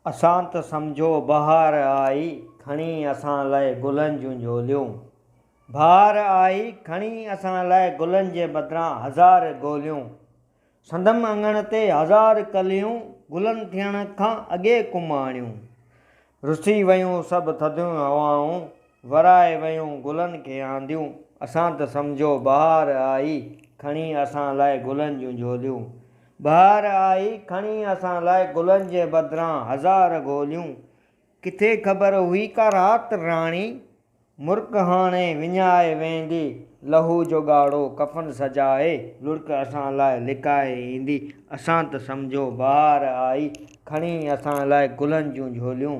असां त सम्झो बहार आई खणी असां लाइ गुलनि जूं झोलियूं। बहार आई खणी असां लाइ गुलनि जे बदिरां हज़ार गोलियूं। संदम अंगण ते हज़ार कलियूं गुलनि थियण खां अॻे कुमाणियूं। रुसी वयूं सभु थधियूं हवाऊं वराए वयूं गुलनि खे आंदियूं। असां त सम्झो बहार आई खणी असां लाइ गुलनि जूं झोलियूं। बहार आई खणी असां लाइ गुलनि जे बदिरां हज़ार गोलियूं। किथे ख़बर हुई का राति राणी मुर्क हाणे विञाए वेंदी। लहू जो ॻाढ़ो कफ़न सजाए लुड़क असां लाइ लिकाए ईंदी। असां त सम्झो बहार आई खणी असां लाइ गुलनि जूं झोलियूं।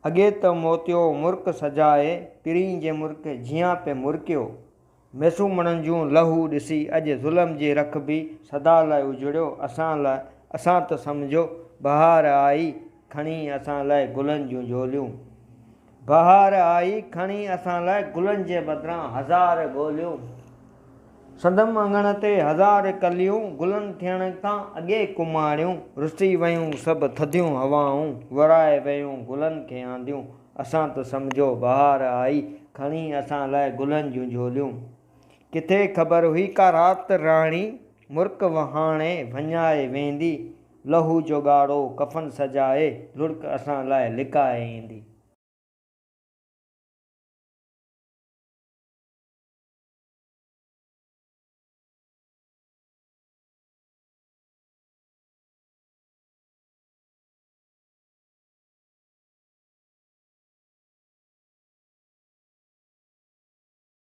अॻे त मोतियो मुर्क सजाए पिरीं जे मुर्क जीअं पे मुर्कियो। मैसूमणनि जूं लहू ॾिसी अॼु ज़ुल्म जी रख बि सदा लाइ उजड़ियो। असां त सम्झो बहार आई खणी असां लाइ गुलनि जूं झोलियूं। बहार आई खणी असां लाइ गुलनि जे बदिरां हज़ार गोलियूं। संदम अंगण ते हज़ार कलियूं गुलनि थियण खां अॻे कुमाणियूं। रुसी वयूं सभु थधियूं हवाऊं वराए वयूं गुलनि खे आंदियूं। असां त सम्झो बहार आई खणी असां लाइ गुलनि जूं झोलियूं। किथे ख़बर हुई का राति राणी मुर्क हाणे विञाए वेंदी। लहू जो ॻाढ़ो कफ़न सजाए लुड़क असां लाइ लिकाए ईंदी।